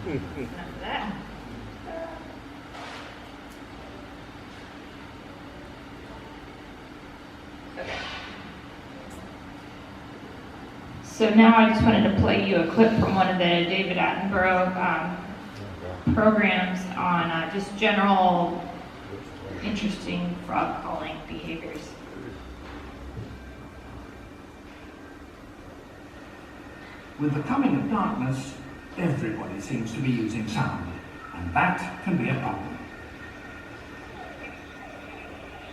Enough of that. Okay. So now I just wanted to play you a clip from one of the David Attenborough programs on just general interesting frog calling behaviors. With the coming of darkness, everybody seems to be using sound, and that can be a problem.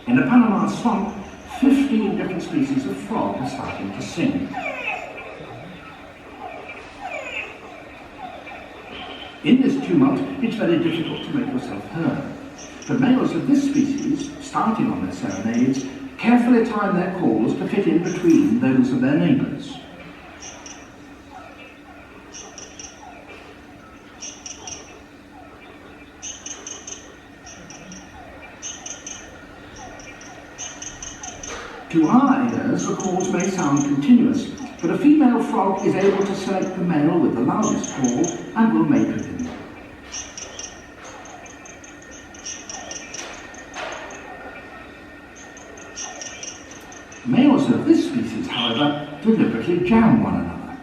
In the Panama swamp, 15 different species of frog are starting to sing. In this tumult, it's very difficult to make yourself heard. The males of this species, starting on their serenades, carefully time their calls to fit in between those of their neighbours. To our ears, the calls may sound continuous, but a female frog is able to select the male with the loudest call and will mate with him. Males of this species, however, deliberately jam one another.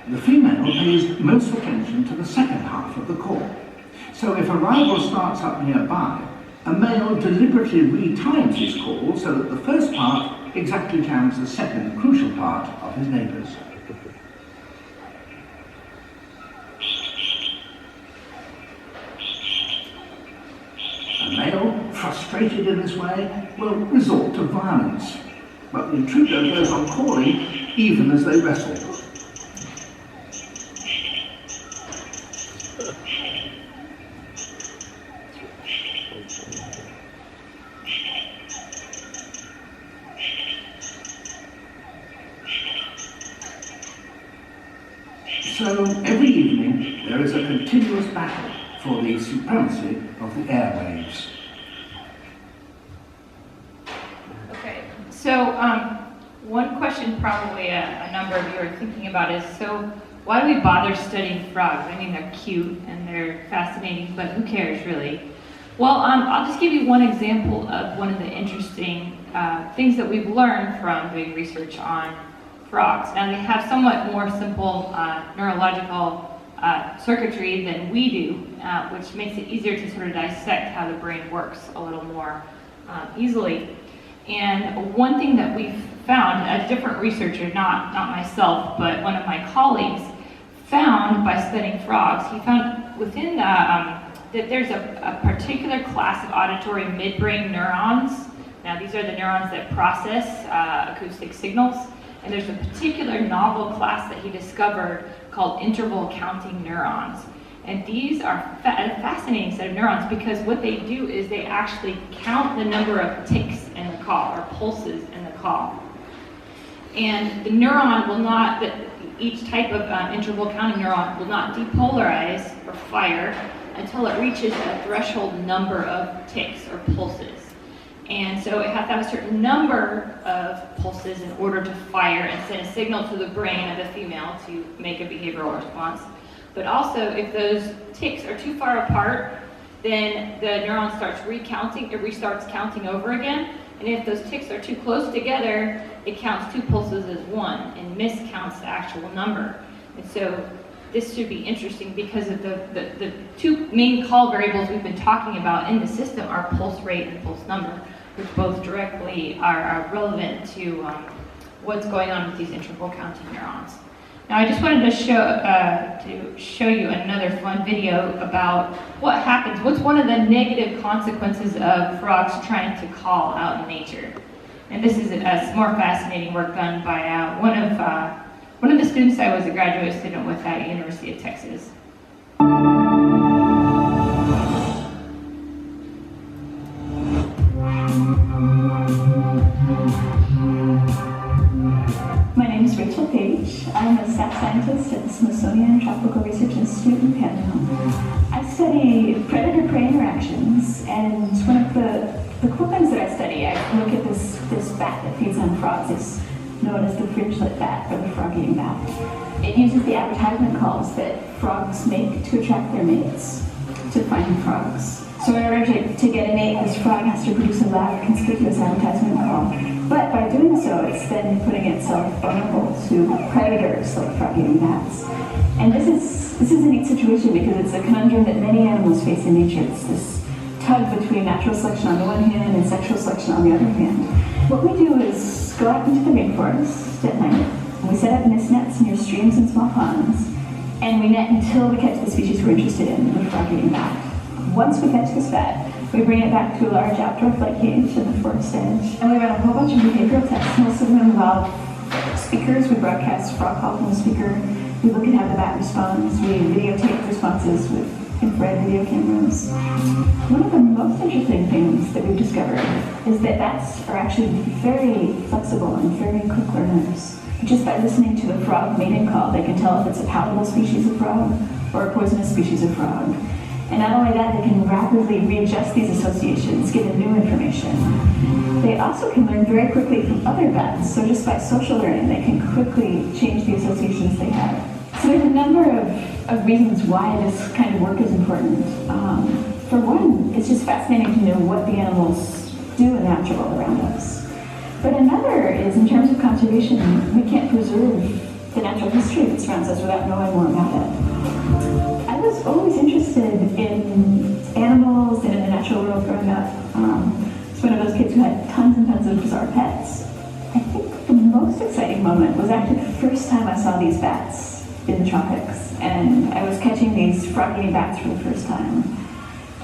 The female pays most attention to the second half of the call. So if a rival starts up nearby, a male deliberately retimes his call so that the first part exactly jams the second crucial part of his neighbours. A male, frustrated in this way, will resort to violence, but the intruder goes on calling even as they wrestle. So every evening there is a continuous battle for the supremacy of the airwaves. Okay, so one question probably a number of you are thinking about is, so why do we bother studying frogs? I mean, they're cute and they're fascinating, but who cares really? Well, I'll just give you one example of one of the interesting things that we've learned from doing research on frogs. Now, they have somewhat more simple neurological circuitry than we do, which makes it easier to sort of dissect how the brain works a little more easily. And one thing that we've found, a different researcher, not myself, but one of my colleagues, found by studying frogs, he found within that there's a particular class of auditory midbrain neurons. Now, these are the neurons that process acoustic signals. And there's a particular novel class that he discovered called interval counting neurons. And these are a fascinating set of neurons because what they do is they actually count the number of ticks in the call, or pulses in the call. And the neuron will not, each type of interval counting neuron will not depolarize or fire until it reaches a threshold number of ticks or pulses. And so it has to have a certain number of pulses in order to fire and send a signal to the brain of the female to make a behavioral response. But also, if those ticks are too far apart, then the neuron starts recounting, it restarts counting over again. And if those ticks are too close together, it counts two pulses as one and miscounts the actual number. And so this should be interesting because of the two main call variables we've been talking about in the system are pulse rate and pulse number, which both directly are relevant to what's going on with these interval counting neurons. Now, I just wanted to show you another fun video about what happens. What's one of the negative consequences of frogs trying to call out in nature? And this is some more fascinating work done by one of the students I was a graduate student with at University of Texas. My name is Rachel Page. I'm a staff scientist at the Smithsonian Tropical Research Institute in Canada. I study predator-prey interactions, and one of the cool things that I study, I look at this bat that feeds on frogs. known as the fringelet bat or the frog-eating bat. It uses the advertisement calls that frogs make to attract their mates, to find frogs. So in order to get a mate, this frog has to produce a loud, conspicuous advertisement call. But by doing so, it's then putting itself vulnerable to predators like frog-eating bats. And this is a neat situation because it's a conundrum that many animals face in nature. It's this tug between natural selection on the one hand and sexual selection on the other hand. What we do is go out into the rainforest at night, and we set up mist nets near streams and small ponds, and we net until we catch the species we're interested in, the frog-eating bat. Once we catch this bat, we bring it back to a large outdoor flight cage in the forest edge, and we run a whole bunch of behavioral tests. Most of them involve speakers. We broadcast frog call from the speaker. We look at how the bat responds. We videotape responses with infrared video cameras. One of the most interesting things that we've discovered is that bats are actually very flexible and very quick learners. Just by listening to the frog mating call, they can tell if it's a palatable species of frog or a poisonous species of frog. And not only that, they can rapidly readjust these associations given new information. They also can learn very quickly from other bats, so just by social learning, they can quickly change the associations they have. So there's a number of reasons why this kind of work is important. For one, it's just fascinating to know what the animals do in the natural world around us. But another is, in terms of conservation, we can't preserve the natural history that surrounds us without knowing more about it. I was always interested in animals and in the natural world growing up. I was one of those kids who had tons and tons of bizarre pets. I think the most exciting moment was actually the first time I saw these bats in the tropics, and I was catching these frog-eating bats for the first time.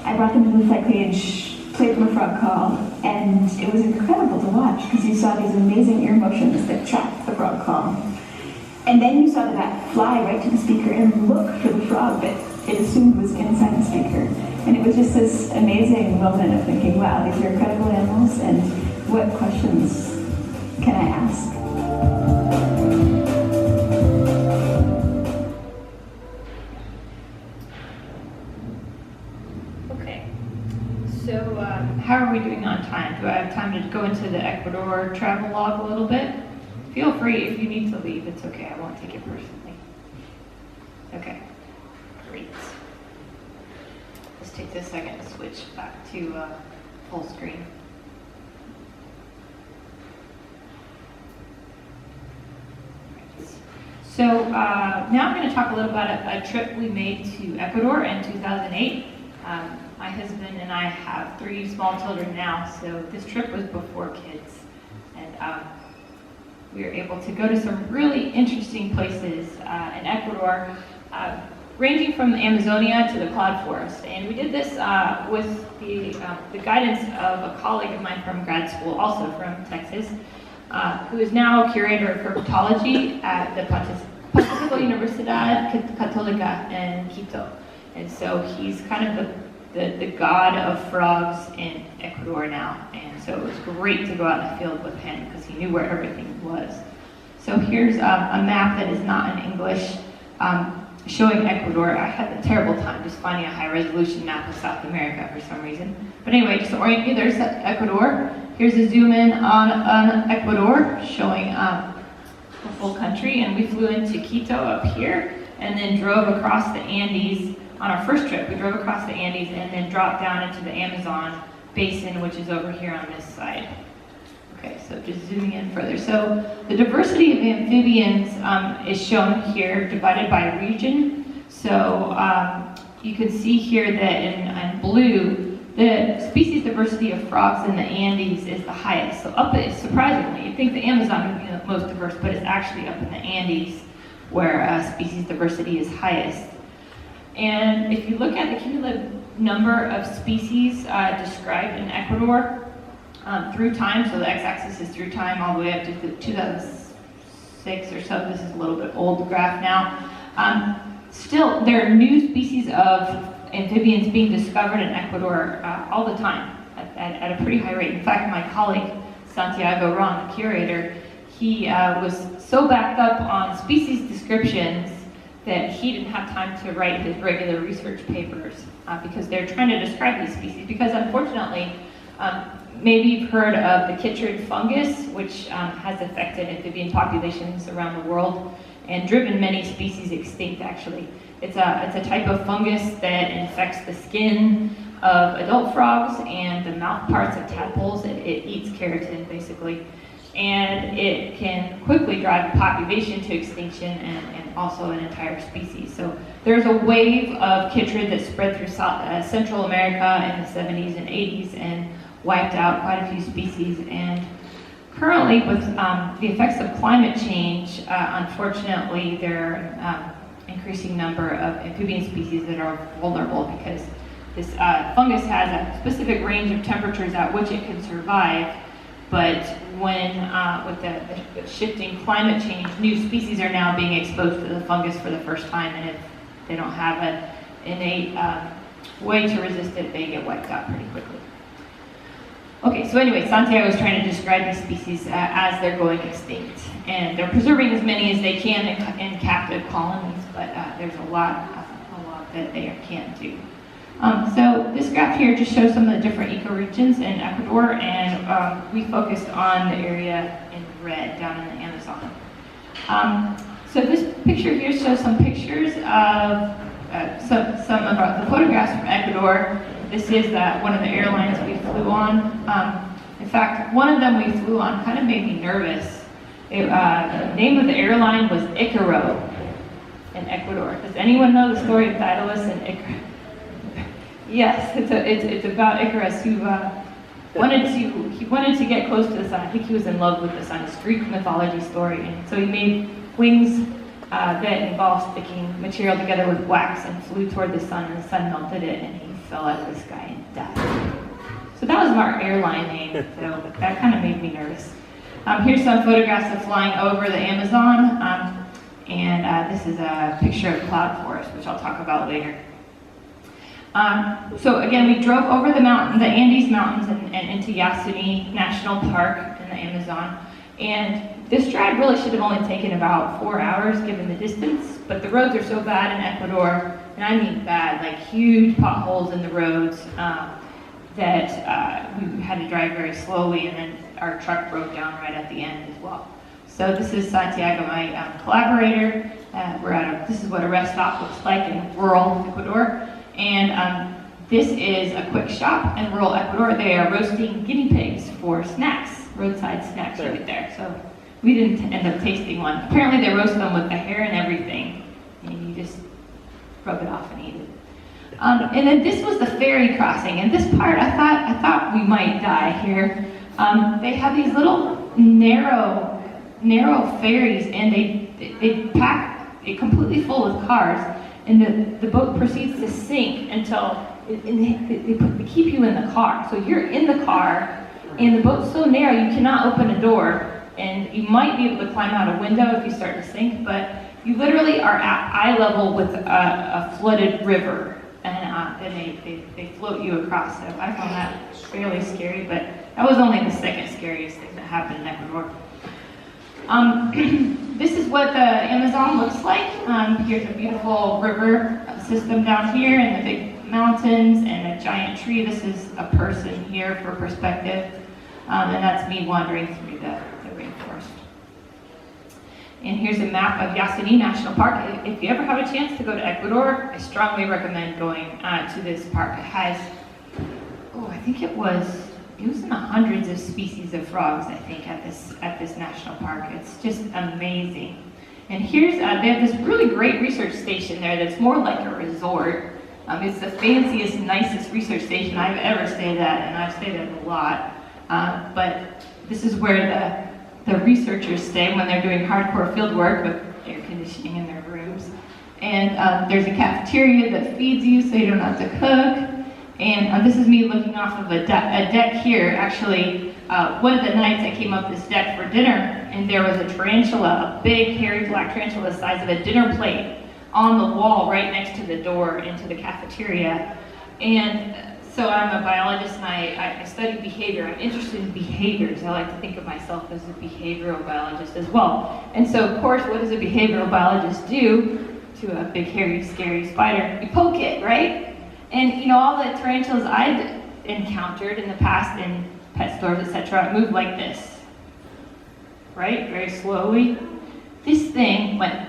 I brought them into the flight cage, played them a frog call, and it was incredible to watch because you saw these amazing ear motions that tracked the frog call. And then you saw the bat fly right to the speaker and look for the frog that it assumed was inside the speaker. And it was just this amazing moment of thinking, wow, these are incredible animals, and what questions can I ask? Okay, so how are we doing on time? Do I have time to go into the Ecuador travel log a little bit? Feel free if you need to leave, it's okay, I won't take it personally. Okay, great. Let's take this second to switch back to full screen. So now I'm going to talk a little about a trip we made to Ecuador in 2008. My husband and I have 3 small children now, so this trip was before kids. And we were able to go to some really interesting places in Ecuador, ranging from the Amazonia to the cloud forest. And we did this with the guidance of a colleague of mine from grad school, also from Texas, who is now a curator of herpetology at the Pontifical Universidad Católica in Quito. And so he's kind of the god of frogs in Ecuador now. And so it was great to go out in the field with him because he knew where everything was. So here's a map that is not in English showing Ecuador. I had a terrible time just finding a high resolution map of South America for some reason. But anyway, just to orient you, there's Ecuador. Here's a zoom in on Ecuador showing the full country. And we flew into Quito up here and then drove across the Andes. On our first trip, we drove across the Andes and then dropped down into the Amazon basin, which is over here on this side. Okay, so just zooming in further. So the diversity of amphibians is shown here, divided by region. So you can see here that in blue, the species diversity of frogs in the Andes is the highest. So up is, surprisingly, you'd think the Amazon would be the most diverse, but it's actually up in the Andes where species diversity is highest. And if you look at the cumulative number of species described in Ecuador through time, so the x-axis is through time all the way up to 2006 or so, this is a little bit old graph now, still there are new species of amphibians being discovered in Ecuador all the time at a pretty high rate. In fact, my colleague Santiago Ron, the curator, he was so backed up on species descriptions that he didn't have time to write his regular research papers because they're trying to describe these species because unfortunately maybe you've heard of the chytrid fungus, which has affected amphibian populations around the world and driven many species extinct, actually. It's a type of fungus that infects the skin of adult frogs and the mouth parts of tadpoles. It eats keratin, basically. And it can quickly drive a population to extinction and also an entire species. So there's a wave of chytrid that spread through Central America in the 70s and 80s and wiped out quite a few species. And currently, with the effects of climate change, unfortunately, there are increasing number of amphibian species that are vulnerable because this fungus has a specific range of temperatures at which it can survive. But when, with the shifting climate change, new species are now being exposed to the fungus for the first time, and if they don't have an innate way to resist it, they get wiped out pretty quickly. Okay, so anyway, Santiago is trying to describe these species as they're going extinct, and they're preserving as many as they can in captive colonies, but there's a lot that they can't do. So this graph here just shows some of the different ecoregions in Ecuador, and we focused on the area in red down in the Amazon. So this picture here shows some pictures of some of the photographs from Ecuador. This is one of the airlines we flew on. In fact, one of them we flew on kind of made me nervous. The name of the airline was Icaro in Ecuador. Does anyone know the story of Daedalus and Icarus? Yes, it's about Icarus who wanted to get close to the sun. I think he was in love with the sun. It's a Greek mythology story, and so he made wings that involved sticking material together with wax and flew toward the sun, and the sun melted it, and he fell out of the sky and died. So that was our airline name. So that kind of made me nervous. Here's some photographs of flying over the Amazon, and this is a picture of cloud forest, which I'll talk about later. So again, we drove over the Andes Mountains and into Yasuni National Park in the Amazon. And this drive really should have only taken about 4 hours given the distance, but the roads are so bad in Ecuador, and I mean bad, like huge potholes in the roads, that we had to drive very slowly, and then our truck broke down right at the end as well. So this is Santiago, my collaborator. This is what a rest stop looks like in rural Ecuador. And this is a quick shop in rural Ecuador. They are roasting guinea pigs for snacks, roadside snacks right there. So we didn't end up tasting one. Apparently they roast them with the hair and everything, and you just rub it off and eat it. And then this was the ferry crossing, and this part I thought we might die here. They have these little narrow ferries, and they pack it completely full with cars. And the boat proceeds to sink until they keep you in the car. So you're in the car, and the boat's so narrow you cannot open a door, and you might be able to climb out a window if you start to sink, but you literally are at eye level with a flooded river, and they float you across. So I found that fairly scary, but that was only the second scariest thing that happened in Ecuador. This is what the Amazon looks like. Here's a beautiful river system down here, and the big mountains and a giant tree. This is a person here for perspective, and that's me wandering through the rainforest. And here's a map of Yasuni National Park. If you ever have a chance to go to Ecuador, I strongly recommend going to this park. It has, I think it was in the hundreds of species of frogs, I think, at this national park. It's just amazing. And here's, they have this really great research station there that's more like a resort. It's the fanciest, nicest research station I've ever stayed at, and I've stayed at a lot. But this is where the researchers stay when they're doing hardcore field work with air conditioning in their rooms. And there's a cafeteria that feeds you so you don't have to cook. And this is me looking off of a deck here. Actually, one of the nights I came up this deck for dinner, and there was a tarantula, a big hairy black tarantula the size of a dinner plate, on the wall right next to the door into the cafeteria. And so I'm a biologist, and I study behavior. I'm interested in behaviors. I like to think of myself as a behavioral biologist as well. And so, of course, what does a behavioral biologist do to a big, hairy, scary spider? You poke it, right? And all the tarantulas I've encountered in the past in pet stores, etc., move like this, right? Very slowly. This thing went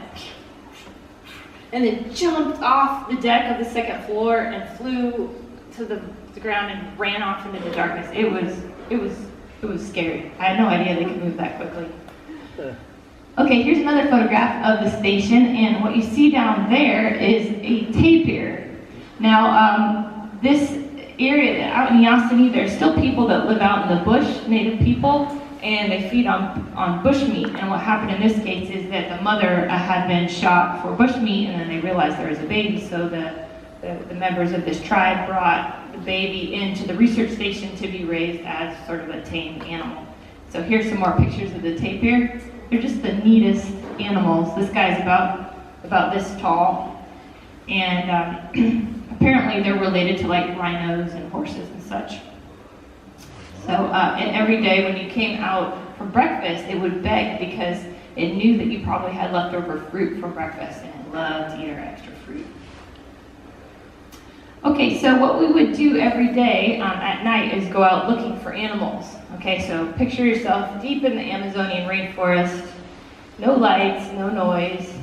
and then jumped off the deck of the second floor and flew to the ground and ran off into the darkness. It was scary. I had no idea they could move that quickly. Okay, here's another photograph of the station, and what you see down there is a tapir. Now, this area out in Yosemite, there's still people that live out in the bush, native people, and they feed on bush meat. And what happened in this case is that the mother had been shot for bush meat, and then they realized there was a baby, so the members of this tribe brought the baby into the research station to be raised as sort of a tame animal. So here's some more pictures of the tapir. They're just the neatest animals. This guy's about this tall, and apparently they're related to like rhinos and horses and such. So, and every day when you came out for breakfast, it would beg because it knew that you probably had leftover fruit from breakfast, and it loved to eat our extra fruit. Okay, so what we would do every day at night is go out looking for animals. Okay, so picture yourself deep in the Amazonian rainforest, no lights, no noise,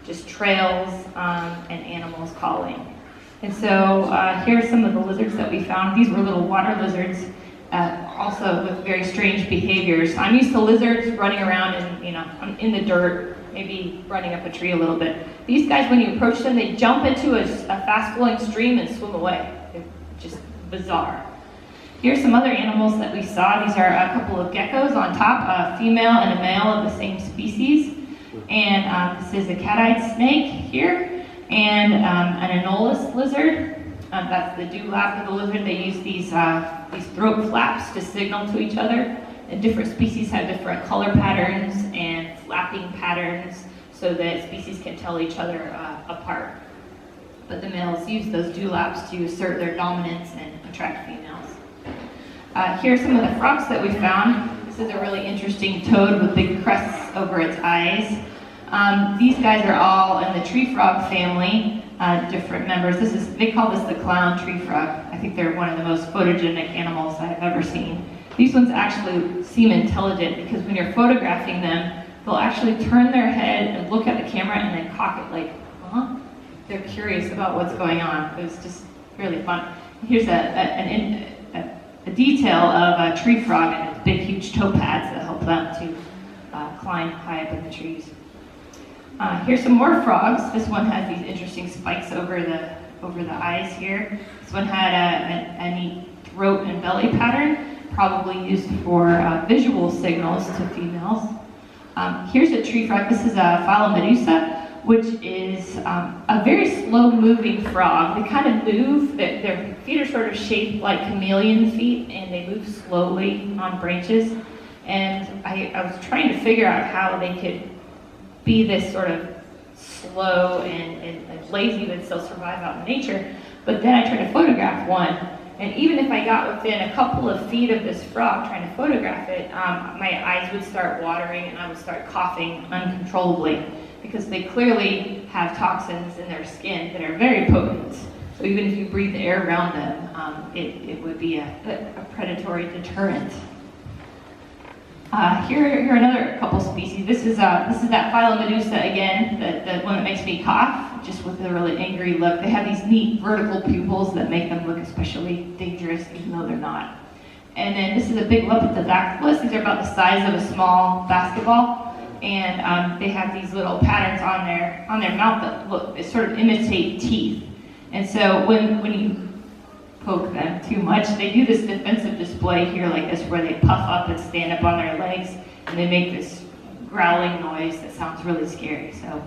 just trails and animals calling. And so here are some of the lizards that we found. These were little water lizards, also with very strange behaviors. I'm used to lizards running around in the dirt, maybe running up a tree a little bit. These guys, when you approach them, they jump into a fast-flowing stream and swim away. They're just bizarre. Here's some other animals that we saw. These are a couple of geckos on top, a female and a male of the same species. And this is a cat-eyed snake here, and an anolis lizard. That's the dewlap of the lizard. They use these throat flaps to signal to each other. And different species have different color patterns and flapping patterns so that species can tell each other apart. But the males use those dewlaps to assert their dominance and attract females. Here are some of the frogs that we found. This is a really interesting toad with big crests over its eyes. These guys are all in the tree frog family, different members. They call this the clown tree frog. I think they're one of the most photogenic animals I've ever seen. These ones actually seem intelligent because when you're photographing them, they'll actually turn their head and look at the camera and then cock it like, huh? They're curious about what's going on. It was just really fun. Here's a detail of a tree frog and its big, huge toe pads that help them to climb high up in the trees. Here's some more frogs. This one has these interesting spikes over the eyes here. This one had a neat throat and belly pattern, probably used for visual signals to females. Here's a tree frog. This is a Medusa, which is a very slow-moving frog. They kind of move. Their feet are sort of shaped like chameleon feet, and they move slowly on branches. And I was trying to figure out how they could be this sort of slow and lazy but still survive out in nature. But then I tried to photograph one, and even if I got within a couple of feet of this frog trying to photograph it, my eyes would start watering and I would start coughing uncontrollably because they clearly have toxins in their skin that are very potent. So even if you breathe the air around them, it would be a predatory deterrent. Here are another couple species. This is that Medusa again, the one that makes me cough, just with a really angry look. They have these neat vertical pupils that make them look especially dangerous, even though they're not. And then this is a big Lepidodactylus. These are about the size of a small basketball, and they have these little patterns on their mouth that they sort of imitate teeth. And so when you poke them too much, they do this defensive display here like this where they puff up and stand up on their legs and they make this growling noise that sounds really scary. So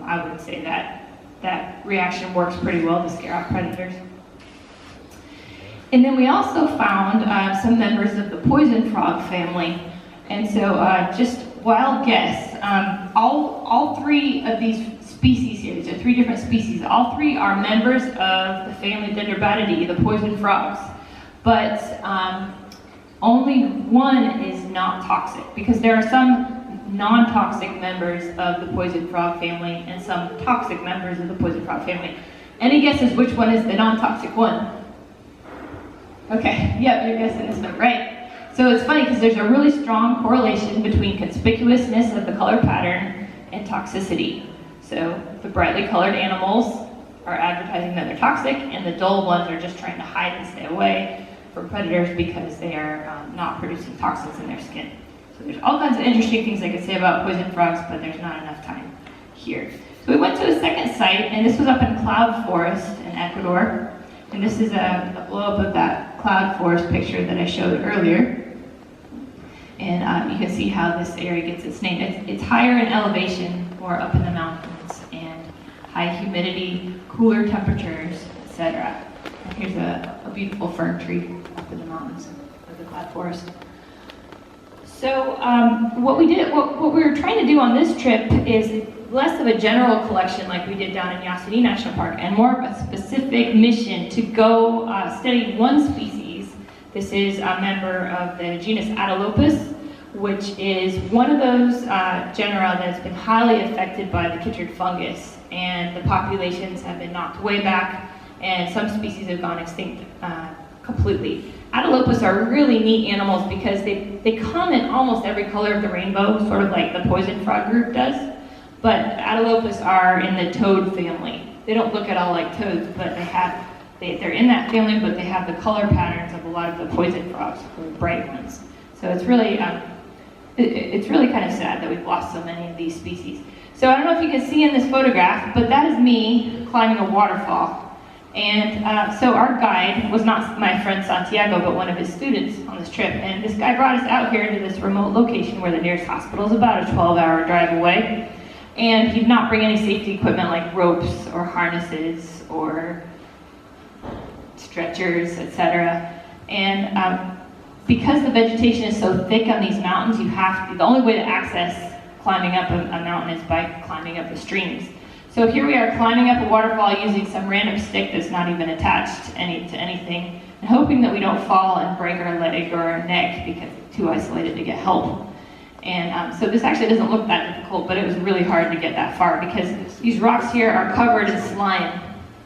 I would say that reaction works pretty well to scare off predators. And then we also found some members of the poison frog family. And so just wild guess, all three of these species here, these are three different species, all three are members of the family Dendrobatidae, the poison frogs. But only one is not toxic because there are some non-toxic members of the poison frog family and some toxic members of the poison frog family. Any guesses which one is the non-toxic one? Okay, yep, you're guessing this one, right? So it's funny because there's a really strong correlation between conspicuousness of the color pattern and toxicity. So the brightly colored animals are advertising that they're toxic, and the dull ones are just trying to hide and stay away from predators because they are not producing toxins in their skin. So there's all kinds of interesting things I could say about poison frogs, but there's not enough time here. So we went to a second site, and this was up in cloud forest in Ecuador. And this is a blow-up of that cloud forest picture that I showed earlier. And you can see how this area gets its name. It's higher in elevation, or up in the mountains, and high humidity, cooler temperatures, etc. And here's a beautiful fern tree up in the mountains of the cloud forest. So what we were trying to do on this trip is less of a general collection like we did down in Yosemite National Park, and more of a specific mission to go study one species. This is a member of the genus Atelopus, which is one of those genera that's been highly affected by the chytrid fungus, and the populations have been knocked way back, and some species have gone extinct completely. Atelopus are really neat animals because they come in almost every color of the rainbow, sort of like the poison frog group does. But Atelopus are in the toad family. They don't look at all like toads, but they're in that family, but they have the color patterns of a lot of the poison frogs, the bright ones. So it's really kind of sad that we've lost so many of these species. So I don't know if you can see in this photograph, but that is me climbing a waterfall. And so our guide was not my friend Santiago, but one of his students on this trip. And this guy brought us out here to this remote location where the nearest hospital is about a 12-hour drive away. And he did not bring any safety equipment like ropes or harnesses or stretchers, etc. And because the vegetation is so thick on these mountains, the only way to access climbing up a mountain is by climbing up the streams. So here we are climbing up a waterfall using some random stick that's not even attached to anything, and hoping that we don't fall and break our leg or our neck because it's too isolated to get help. And so this actually doesn't look that difficult, but it was really hard to get that far because these rocks here are covered in slime,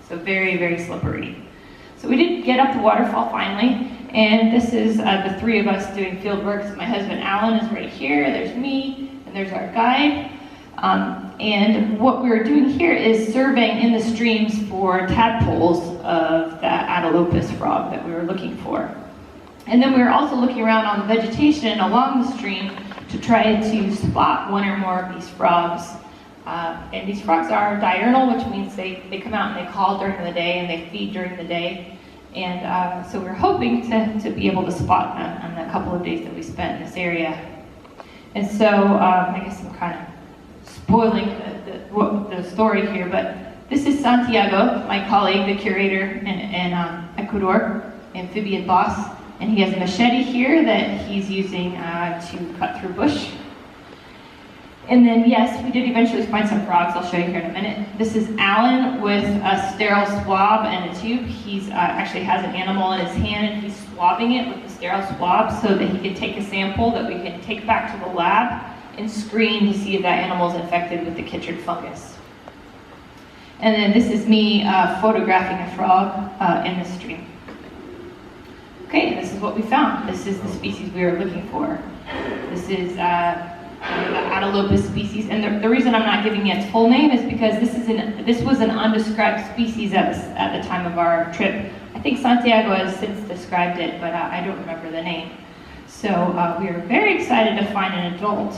so very, very slippery. So we did get up the waterfall finally, and this is the three of us doing field work. So my husband Alan is right here, there's me, and there's our guide. And what we were doing here is surveying in the streams for tadpoles of the Atelopus frog that we were looking for. And then we were also looking around on the vegetation along the stream to try to spot one or more of these frogs. And these frogs are diurnal, which means they come out and they call during the day and they feed during the day. And so we're hoping to be able to spot them on the couple of days that we spent in this area. And so I guess I'm kind of spoiling the story here, but this is Santiago, my colleague, the curator in Ecuador, amphibian boss, and he has a machete here that he's using to cut through bush. And then, yes, we did eventually find some frogs. I'll show you here in a minute. This is Alan with a sterile swab and a tube. He's actually has an animal in his hand, and he's swabbing it with the sterile swab so that he can take a sample that we can take back to the lab and screen to see if that animal is infected with the chytrid fungus. And then this is me photographing a frog in the stream. Okay, this is what we found. This is the species we were looking for. This is the Atelopus species, and the reason I'm not giving it its full name is because this was an undescribed species at the time of our trip. I think Santiago has since described it, but I don't remember the name. So we were very excited to find an adult.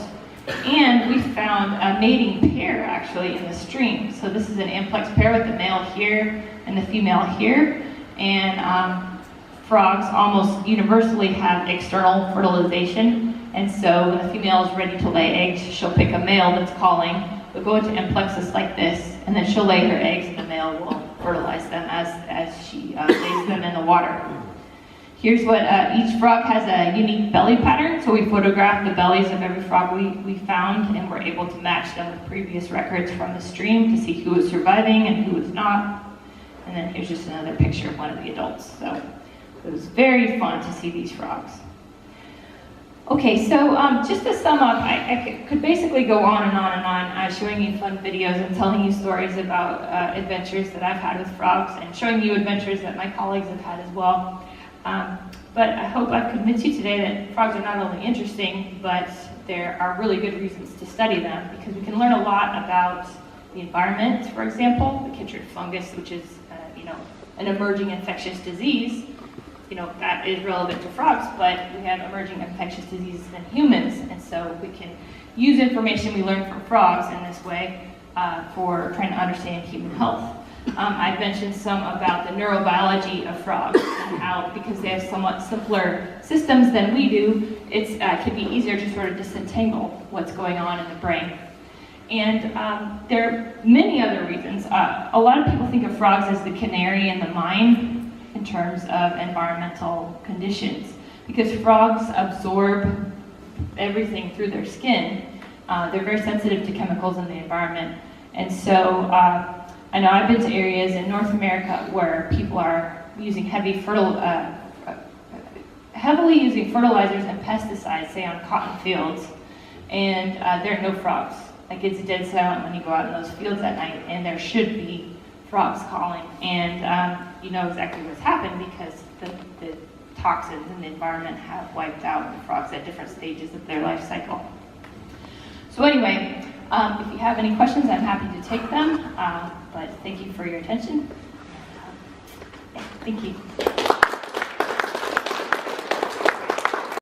And we found a mating pair actually in the stream. So this is an amplex pair with the male here and the female here. And frogs almost universally have external fertilization. And so when the female is ready to lay eggs, she'll pick a male that's calling. They'll go into amplexus like this, and then she'll lay her eggs, and the male will fertilize them as she lays them in the water. Here's what each frog has a unique belly pattern. So we photographed the bellies of every frog we found, and we're able to match them with previous records from the stream to see who was surviving and who was not. And then here's just another picture of one of the adults. So it was very fun to see these frogs. Okay, so just to sum up, I could basically go on and on and on, showing you fun videos and telling you stories about adventures that I've had with frogs, and showing you adventures that my colleagues have had as well. But I hope I've convinced you today that frogs are not only interesting, but there are really good reasons to study them, because we can learn a lot about the environment, for example, the chytrid fungus, which is an emerging infectious disease. That is relevant to frogs, but we have emerging infectious diseases in humans, and so we can use information we learn from frogs in this way for trying to understand human health. I've mentioned some about the neurobiology of frogs and how, because they have somewhat simpler systems than we do, it can be easier to sort of disentangle what's going on in the brain. And there are many other reasons. A lot of people think of frogs as the canary in the mine in terms of environmental conditions, because frogs absorb everything through their skin. They're very sensitive to chemicals in the environment. And so I know I've been to areas in North America where people are using heavily using fertilizers and pesticides, say on cotton fields, and there are no frogs. Like, it's dead silent when you go out in those fields at night, and there should be frogs calling. And you know exactly what's happened, because the toxins in the environment have wiped out the frogs at different stages of their life cycle. So anyway, if you have any questions, I'm happy to take them, but thank you for your attention. Thank you.